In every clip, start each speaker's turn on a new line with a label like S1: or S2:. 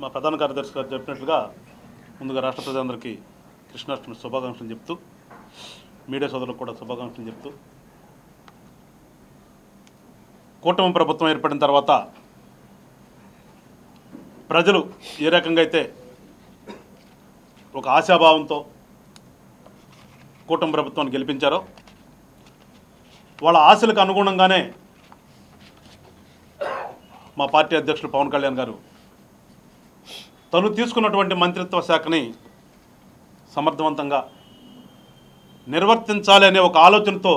S1: మా ప్రధాన కార్యదర్శి గారు చెప్పినట్లుగా ముందుగా రాష్ట్ర ప్రజలందరికీ కృష్ణాష్టమి శుభాకాంక్షలు చెప్తూ మీడియా సోదరులకు కూడా శుభాకాంక్షలు చెప్తూ కూటమి ప్రభుత్వం ఏర్పడిన తర్వాత ప్రజలు ఏ రకంగా అయితే ఒక ఆశాభావంతో కూటమి ప్రభుత్వాన్ని గెలిపించారో వాళ్ళ ఆశలకు అనుగుణంగానే మా పార్టీ అధ్యక్షులు పవన్ కళ్యాణ్ గారు తను తీసుకున్నటువంటి మంత్రిత్వ శాఖని సమర్థవంతంగా నిర్వర్తించాలి అనే ఒక ఆలోచనతో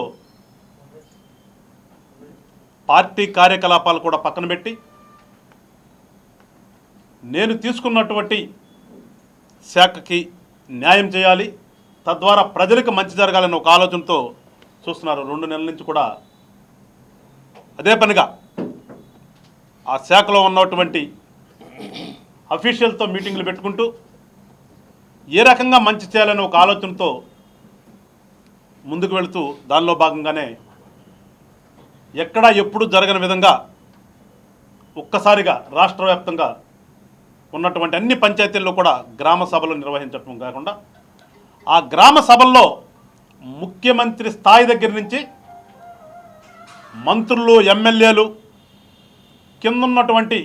S1: పార్టీ కార్యకలాపాలు కూడా పక్కన పెట్టి నేను తీసుకున్నటువంటి శాఖకి న్యాయం చేయాలి, తద్వారా ప్రజలకు మంచి జరగాలని ఒక ఆలోచనతో చూస్తున్నారు. 2 నెలల నుంచి కూడా అదే పనిగా ఆ శాఖలో ఉన్నటువంటి అఫీషియల్తో మీటింగ్లు పెట్టుకుంటూ ఏ రకంగా మంచి చేయాలనే ఒక ఆలోచనతో ముందుకు వెళుతూ దానిలో భాగంగానే ఎక్కడా ఎప్పుడు జరగని విధంగా ఒక్కసారిగా రాష్ట్ర వ్యాప్తంగా ఉన్నటువంటి అన్ని పంచాయతీల్లో కూడా గ్రామ సభలు నిర్వహించడం కాకుండా ఆ గ్రామ సభల్లో ముఖ్యమంత్రి స్థాయి దగ్గర నుంచి మంత్రులు, ఎమ్మెల్యేలు, కింద ఉన్నటువంటి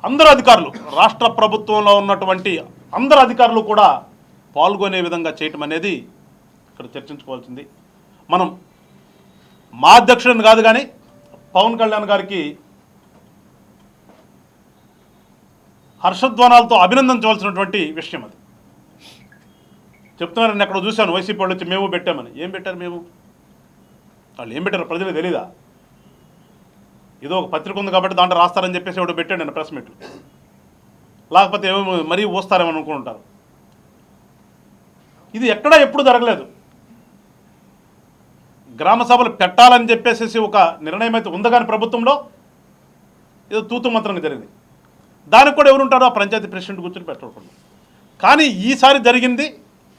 S1: అందరు అధికారులు, రాష్ట్ర ప్రభుత్వంలో ఉన్నటువంటి అందరు అధికారులు కూడా పాల్గొనే విధంగా చేయటం అనేది ఇక్కడ చర్చించుకోవాల్సింది. మనం మా అధ్యక్షుడిని కాదు కానీ పవన్ కళ్యాణ్ గారికి హర్షధ్వానాలతో అభినందించవలసినటువంటి విషయం అది. చెప్తున్నారని అక్కడ చూశాను, వైసీపీ వాళ్ళు వచ్చి మేము పెట్టామని. ఏం పెట్టారు? మేము వాళ్ళు ఏం పెట్టారు ప్రజలకు తెలీదా? ఏదో ఒక పత్రిక ఉంది కాబట్టి దాంట్లో రాస్తారని చెప్పేసి ఎవడో పెట్టాడు నేను ప్రెస్ మీట్లు, లేకపోతే ఏమో మరీ ఊస్తారేమని అనుకుంటారు. ఇది ఎక్కడా ఎప్పుడు జరగలేదు. గ్రామ సభలు పెట్టాలని చెప్పేసి ఒక నిర్ణయం అయితే ఉంది కానీ ప్రభుత్వంలో ఏదో తూతు మంత్రంగా జరిగింది. దానికి కూడా ఎవరు ఉంటారో ఆ పంచాయతీ ప్రెసిడెంట్ కూర్చొని పెట్టకూడదు. కానీ ఈసారి జరిగింది,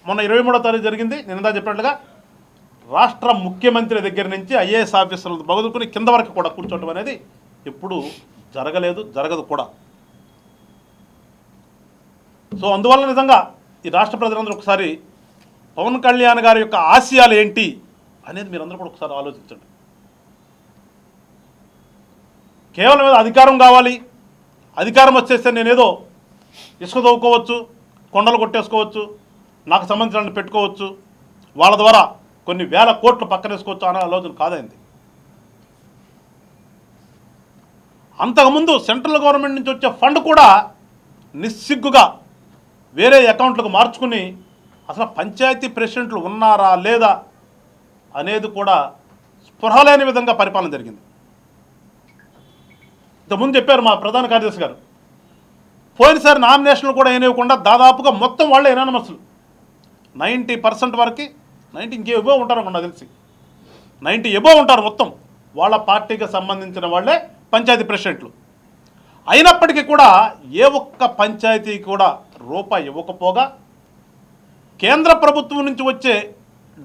S1: మొన్న 23వ తారీఖు జరిగింది. నిన్నదా చెప్పినట్లుగా రాష్ట్ర ముఖ్యమంత్రి దగ్గర నుంచి ఐఏఎస్ ఆఫీసర్లు మొదలుకొని కింద వరకు కూడా కూర్చోవడం అనేది ఎప్పుడు జరగలేదు, జరగదు కూడా. సో అందువల్ల నిజంగా ఈ రాష్ట్ర ప్రజలందరూ ఒకసారి పవన్ కళ్యాణ్ గారి యొక్క ఆశయాలు ఏంటి అనేది మీరందరూ కూడా ఒకసారి ఆలోచించండి. కేవలం ఏదో అధికారం కావాలి, అధికారం వచ్చేస్తే నేనేదో ఇసుక తవ్వుకోవచ్చు, కొండలు కొట్టేసుకోవచ్చు, నాకు సంబంధించిన పెట్టుకోవచ్చు, వాళ్ళ ద్వారా కొన్ని వేల కోట్లు పక్కనేసుకోవచ్చు అనే ఆలోచన కాదైంది. అంతకుముందు సెంట్రల్ గవర్నమెంట్ నుంచి వచ్చే ఫండ్ కూడా నిస్సిగ్గుగా వేరే అకౌంట్లకు మార్చుకుని అసలు పంచాయతీ ప్రెసిడెంట్లు ఉన్నారా లేదా అనేది కూడా స్పృహ లేని విధంగా పరిపాలన జరిగింది. ఇంతకుముందు చెప్పారు మా ప్రధాన కార్యదర్శి గారు, పోయినసారి నామినేషన్లు కూడా ఏనివ్వకుండా దాదాపుగా మొత్తం వాళ్ళే ఎనానమస్లు 90% వరకు, 90 ఇంకే ఎబో ఉంటారు అనుకున్నా తెలిసి 90 ఎబో ఉంటారు మొత్తం వాళ్ళ పార్టీకి సంబంధించిన వాళ్ళే పంచాయతీ ప్రెసిడెంట్లు. అయినప్పటికీ కూడా ఏ ఒక్క పంచాయతీ కూడా రూపాయి ఇవ్వకపోగా కేంద్ర ప్రభుత్వం నుంచి వచ్చే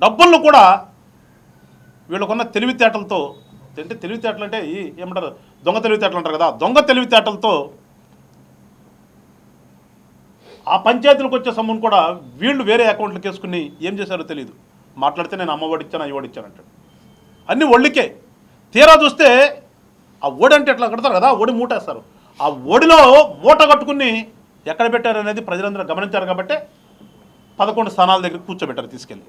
S1: డబ్బులను కూడా వీళ్ళకున్న తెలివితేటలతో, అంటే తెలివితేటలు అంటే ఏమంటారు, దొంగ తెలివితేటలు అంటారు కదా, దొంగ తెలివితేటలతో ఆ పంచాయతీలకు వచ్చే సొమ్మును కూడా వీళ్ళు వేరే అకౌంట్లకు వేసుకుని ఏం చేశారో తెలియదు. మాట్లాడితే నేను అమ్మఒడి ఇచ్చాను, అయ్యఒడి ఇచ్చాను అంటాడు. అన్నీ ఒళ్ళికే. తీరా చూస్తే ఆ ఓడి అంటే ఎట్లా కడతారు కదా, ఓడి మూటేస్తారు. ఆ ఓడిలో మూట కట్టుకుని ఎక్కడ పెట్టారు అనేది ప్రజలందరూ గమనించారు కాబట్టి 11 స్థానాల దగ్గర కూర్చోబెట్టారు తీసుకెళ్ళి.